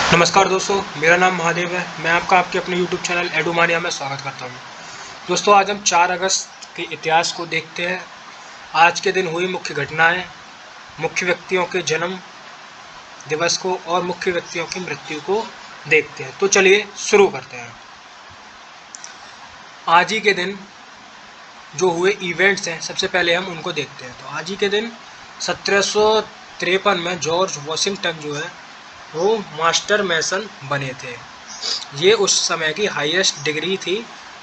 नमस्कार दोस्तों, मेरा नाम महादेव है। मैं आपका आपके अपने YouTube चैनल एडुमानिया में स्वागत करता हूं। दोस्तों, आज हम 4 अगस्त के इतिहास को देखते हैं। आज के दिन हुई मुख्य घटनाएं, मुख्य व्यक्तियों के जन्म दिवस को और मुख्य व्यक्तियों की मृत्यु को देखते हैं। तो चलिए शुरू करते हैं। आज ही के दिन जो हुए इवेंट्स हैं, सबसे पहले हम उनको देखते हैं। तो आज ही के दिन 1753 में जॉर्ज वॉशिंगटन जो है वो मास्टर मैसन बने थे। ये उस समय की हाईएस्ट डिग्री थी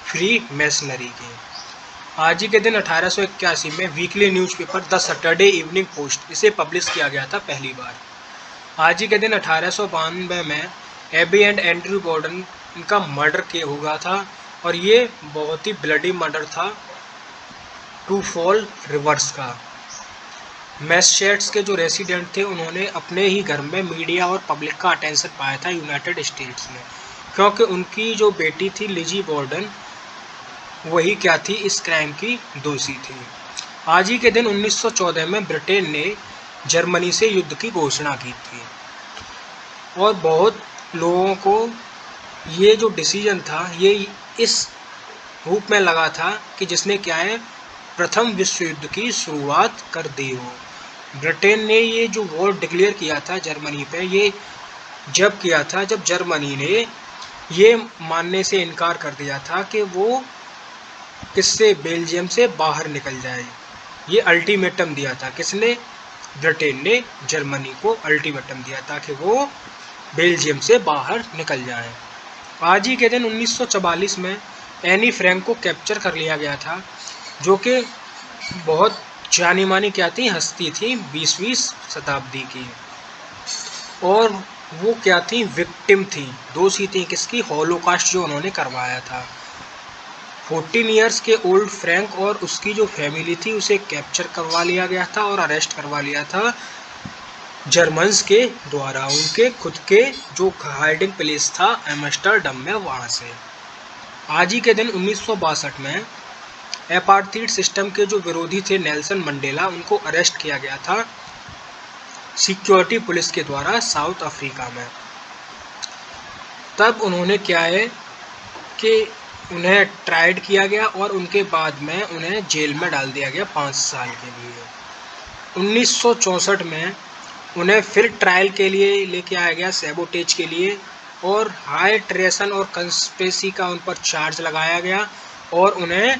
फ्री मैसनरी की। आज ही के दिन 1881 में weekly newspaper the Saturday evening post इसे पब्लिश किया गया था पहली बार। आज ही के दिन 1892 में एबी एंड एंड्रयू गॉर्डन इनका मर्डर किया हुआ था और ये बहुत ही ब्लडी मर्डर था टू फॉल रिवर्स का। मैसेचुसेट्स के जो रेसिडेंट थे उन्होंने अपने ही घर में मीडिया और पब्लिक का अटेंशन पाया था यूनाइटेड स्टेट्स में, क्योंकि उनकी जो बेटी थी लिजी बॉर्डन वही क्या थी, इस क्राइम की दोषी थी। आज ही के दिन 1914 में ब्रिटेन ने जर्मनी से युद्ध की घोषणा की थी और बहुत लोगों को ये जो डिसीजन था ये इस रूप में लगा था कि जिसने क्या है प्रथम विश्व युद्ध की शुरुआत कर दी हो। ब्रिटेन ने ये जो वॉर डिक्लेयर किया था जर्मनी पे, ये जब किया था जब जर्मनी ने ये मानने से इनकार कर दिया था कि वो किससे, बेल्जियम से बाहर निकल जाए। ये अल्टीमेटम दिया था किसने, ब्रिटेन ने जर्मनी को अल्टीमेटम दिया था कि वो बेल्जियम से बाहर निकल जाए। आज ही के दिन 1944 में एनी फ्रैंक को कैप्चर कर लिया गया था, जो कि बहुत जानी मानी क्या थी, हस्ती थी 20वीं शताब्दी की। और वो क्या थी, विक्टिम थी, दोषी थी किसकी, हॉलोकास्ट जो उन्होंने करवाया था। 14 ईयर्स के ओल्ड फ्रैंक और उसकी जो फैमिली थी उसे कैप्चर करवा लिया गया था और अरेस्ट करवा लिया था जर्मन्स के द्वारा, उनके खुद के जो हाइडिंग प्लेस था एम्स्टर्डम में, वहाँ से। आज ही के दिन 1962 में एपार्थीड सिस्टम के जो विरोधी थे नेल्सन मंडेला, उनको अरेस्ट किया गया था सिक्योरिटी पुलिस के द्वारा साउथ अफ्रीका में। तब उन्होंने क्या है कि उन्हें ट्राइड किया गया और उनके बाद में उन्हें जेल में डाल दिया गया 5 साल के लिए। 1964 में उन्हें फिर ट्रायल के लिए लेके आया गया सैबोटेज के लिए और हाई ट्रेसन और कंस्पिरेसी का उन पर चार्ज लगाया गया और उन्हें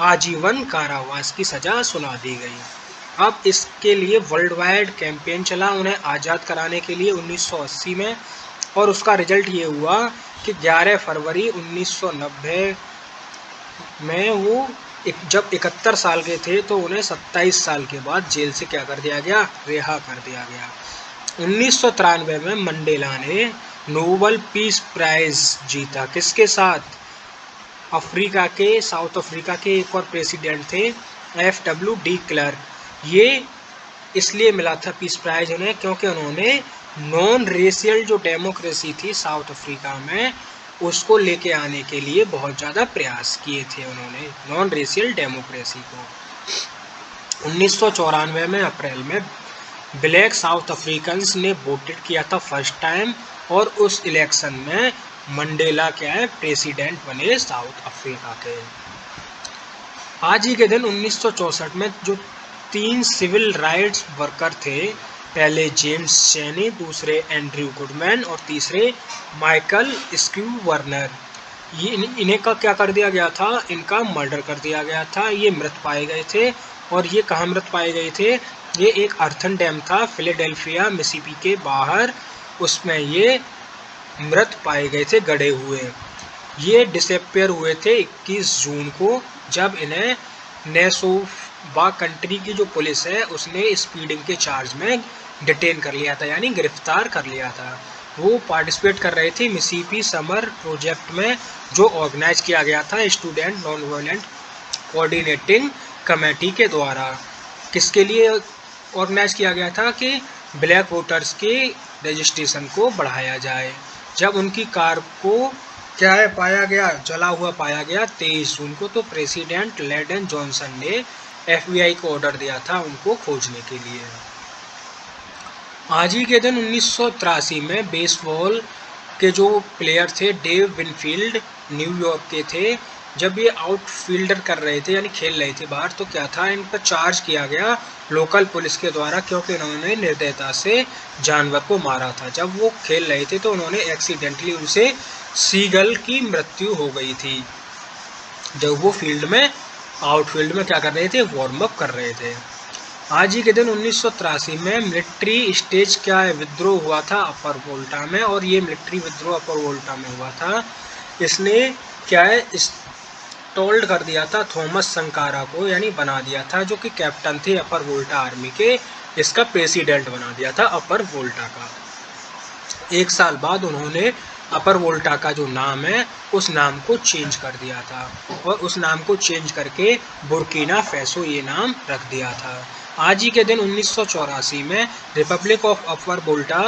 आजीवन कारावास की सज़ा सुना दी गई। अब इसके लिए वर्ल्ड वाइड कैंपेन चला उन्हें आज़ाद कराने के लिए 1980 में, और उसका रिजल्ट ये हुआ कि 11 फरवरी 1990 में वो जब 71 साल के थे तो उन्हें 27 साल के बाद जेल से क्या कर दिया गया, रिहा कर दिया गया। 1993 में मंडेला ने नोबल पीस प्राइज जीता, किसके साथ, अफ्रीका के, साउथ अफ्रीका के एक और प्रेसिडेंट थे FW डी क्लर्क। ये इसलिए मिला था पीस प्राइज उन्हें क्योंकि उन्होंने नॉन रेशियल जो डेमोक्रेसी थी साउथ अफ्रीका में उसको लेके आने के लिए बहुत ज़्यादा प्रयास किए थे उन्होंने, नॉन रेशियल डेमोक्रेसी को। 1994 में अप्रैल में ब्लैक साउथ अफ्रीकन्स ने वोटेड किया था फर्स्ट टाइम और उस इलेक्शन में मंडेला क्या है, प्रेसिडेंट बने साउथ अफ्रीका के। आज ही के दिन 1964 में जो 3 सिविल राइट्स वर्कर थे, पहले जेम्स चेनी, दूसरे एंड्रयू गुडमैन और तीसरे माइकल स्क्यूवर्नर, ये इन्हें का क्या कर दिया गया था, इनका मर्डर कर दिया गया था। ये मृत पाए गए थे और ये कहाँ मृत पाए गए थे, ये एक अर्थन डैम था फिलाडेल्फिया मिसिसिपी के बाहर, उसमें ये मृत पाए गए थे गड़े हुए। ये डिसअपियर हुए थे 21 जून को, जब इन्हें नेसोवा कंट्री की जो पुलिस है उसने स्पीडिंग के चार्ज में डिटेन कर लिया था, यानी गिरफ्तार कर लिया था। वो पार्टिसिपेट कर रहे थे मिसिसिपी समर प्रोजेक्ट में जो ऑर्गेनाइज किया गया था student non violent coordinating committee के द्वारा। किसके लिए ऑर्गेनाइज किया गया था कि ब्लैक वोटर्स के रजिस्ट्रेशन को बढ़ाया जाए। जब उनकी कार को क्या है पाया गया, जला हुआ पाया गया 23 जून को, तो प्रेसिडेंट लैडन जॉनसन ने FBI को ऑर्डर दिया था उनको खोजने के लिए। आज ही के दिन 1983 में बेसबॉल के जो प्लेयर थे डेव विनफील्ड न्यूयॉर्क के थे, जब ये आउटफील्डर कर रहे थे यानी खेल रहे थे बाहर, तो क्या था, इन पर चार्ज किया गया लोकल पुलिस के द्वारा, क्योंकि इन्होंने निर्दयता से जानवर को मारा था। जब वो खेल रहे थे तो उन्होंने एक्सीडेंटली उनसे सीगल की मृत्यु हो गई थी, जब वो आउटफील्ड में क्या कर रहे थे, वार्म अप कर रहे थे। आज ही के दिन 1983 में मिलिट्री स्टेज क्या है विद्रोह हुआ था अपर वोल्टा में, और ये मिलिट्री विद्रोह अपर वोल्टा में हुआ था। इसने क्या है टोल्ड कर दिया था थॉमस संकारा को, यानी बना दिया था, जो कि कैप्टन थे अपर वोल्टा आर्मी के, इसका प्रेसिडेंट बना दिया था अपर वोल्टा का। एक साल बाद उन्होंने अपर वोल्टा का जो नाम है उस नाम को चेंज कर दिया था, और उस नाम को चेंज करके बुर्किना फैसो ये नाम रख दिया था। आज ही के दिन 1984 में रिपब्लिक ऑफ अपर वोल्टा,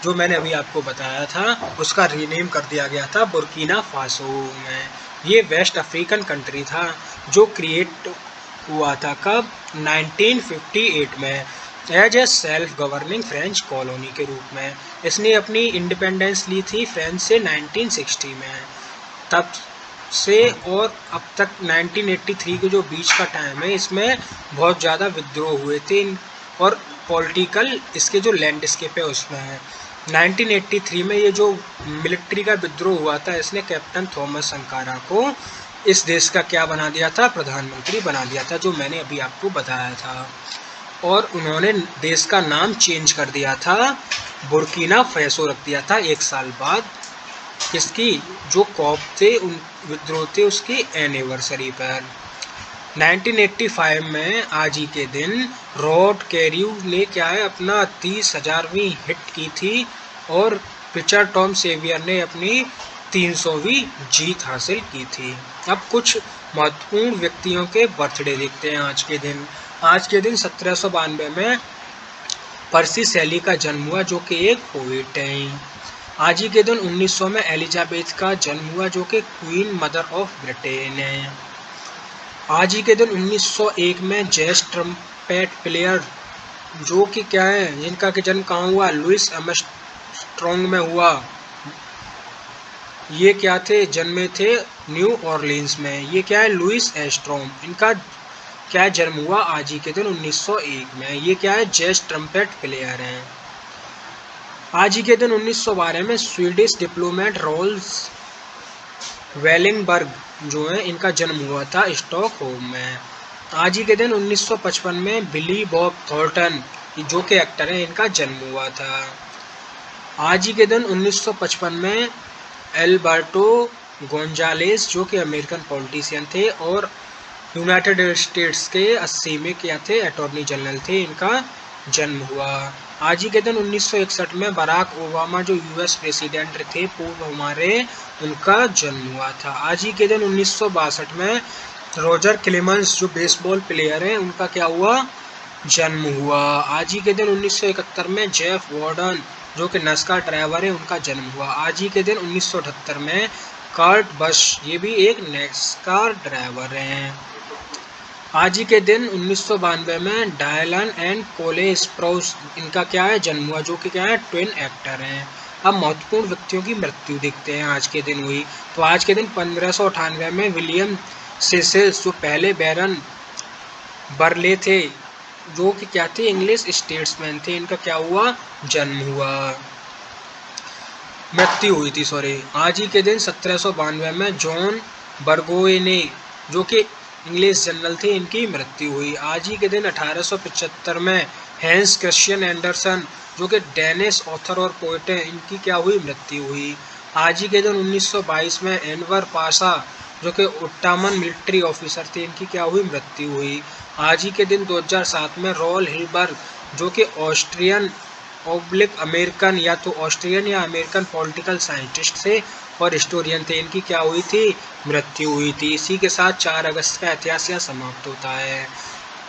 जो मैंने अभी आपको बताया था, उसका रीनेम कर दिया गया था बुर्किना फासो में। ये वेस्ट अफ्रीकन कंट्री था जो क्रिएट हुआ था कब, 1958 में, as a self governing French colony के रूप में। इसने अपनी इंडिपेंडेंस ली थी फ्रेंच से 1960 में। तब से और अब तक 1983 के जो बीच का टाइम है, इसमें बहुत ज़्यादा विद्रोह हुए थे, और पॉलिटिकल इसके जो लैंडस्केप है उसमें है। 1983 में ये जो मिलिट्री का विद्रोह हुआ था, इसने कैप्टन थॉमस संकारा को इस देश का क्या बना दिया था, प्रधानमंत्री बना दिया था, जो मैंने अभी आपको बताया था। और उन्होंने देश का नाम चेंज कर दिया था, बुर्किना फैसो रख दिया था एक साल बाद। इसकी जो कॉप थे, उन विद्रोह थे, उसकी एनिवर्सरी पर। 1985 में आज ही के दिन रॉड कैरियू ने क्या है अपना 30,000वीं हिट की थी, और रिचर्ड टॉम सेवियर ने अपनी 300वीं जीत हासिल की थी। अब कुछ महत्वपूर्ण व्यक्तियों के बर्थडे देखते हैं आज के दिन। आज के दिन 1792 में पर्सी शैली का जन्म हुआ, जो कि एक पोएट हैं। आज ही के दिन 1900 में एलिजाबेथ का जन्म हुआ, जो कि क्वीन मदर ऑफ ब्रिटेन है। आज ही के दिन 1901 में जैज ट्रम्पेट प्लेयर, जो कि क्या है, जिनका कि जन्म कहाँ हुआ, लुइस आर्मस्ट्रॉन्ग में हुआ। ये क्या थे, जन्मे थे न्यू ऑरलीन्स में। ये क्या है, लुइस आर्मस्ट्रॉन्ग, इनका क्या जन्म हुआ आज ही के दिन 1901 में। ये क्या है, जैज ट्रम्पेट प्लेयर हैं। आज ही के दिन 1912 में स्वीडिश डिप्लोमेट रोल्स वेलिंगबर्ग जो है, इनका जन्म हुआ था स्टॉकहोम में। आज ही के दिन 1955 में बिली बॉब थॉर्टन, जो कि एक्टर हैं, इनका जन्म हुआ था। आज ही के दिन 1955 में एल्बर्टो गोंजालेस, जो कि अमेरिकन पॉलिटिशियन थे और यूनाइटेड स्टेट्स के 80 में क्या थे, अटॉर्नी जनरल थे, इनका जन्म हुआ। आज ही के दिन 1961 में बराक ओबामा, जो यूएस प्रेसिडेंट थे पूर्व हमारे, उनका जन्म हुआ था। आज ही के दिन 1962 में रॉजर क्लेमेंस, जो बेसबॉल प्लेयर हैं, उनका क्या हुआ, जन्म हुआ। आज ही के दिन 1971 में जेफ गॉर्डन, जो कि नस्कार ड्राइवर है, उनका जन्म हुआ। आज ही के दिन 1978 में कर्ट बश, ये भी एक नस्कार ड्राइवर हैं। आज ही के दिन 1992 में डायलन एंड कोले स्प्राउस, इनका क्या है, जन्म हुआ, जो कि क्या है, ट्विन एक्टर हैं। अब महत्वपूर्ण व्यक्तियों की मृत्यु देखते हैं आज के दिन हुई। तो आज के दिन 1598 में विलियम सेसेल्स, जो पहले बैरन बर्ले थे, जो कि क्या थे, इंग्लिश स्टेट्समैन थे, इनका क्या हुआ, जन्म हुआ, मृत्यु हुई थी, सॉरी। आज ही के दिन 1792 में जॉन बर्गोने, जो कि इंग्लिश जनरल थे, इनकी मृत्यु हुई। आज ही के दिन 1875 में हैंस क्रिश्चियन एंडरसन, जो कि डेनिश ऑथर और पोएट हैं, इनकी क्या हुई, मृत्यु हुई। आज ही के दिन 1922 में एनवर पाशा, जो कि ओट्टोमन मिलिट्री ऑफिसर थे, इनकी क्या हुई, मृत्यु हुई। आज ही के दिन 2007 में रॉल हिलबर्ग, जो कि ऑस्ट्रियन ऑब्लिक अमेरिकन, या तो ऑस्ट्रियन या अमेरिकन पॉलिटिकल साइंटिस्ट थे और हिस्टोरियन थे, इनकी क्या हुई थी, मृत्यु हुई थी। इसी के साथ 4 अगस्त का इतिहास यहाँ समाप्त होता है।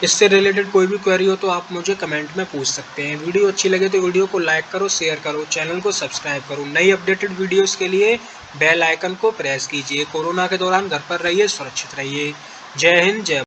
इससे रिलेटेड कोई भी क्वेरी हो तो आप मुझे कमेंट में पूछ सकते हैं। वीडियो अच्छी लगे तो वीडियो को लाइक करो, शेयर करो, चैनल को सब्सक्राइब करो। नई अपडेटेड वीडियोस के लिए बेल आइकन को प्रेस कीजिए। कोरोना के दौरान घर पर रहिए, सुरक्षित रहिए। जय हिंद, जय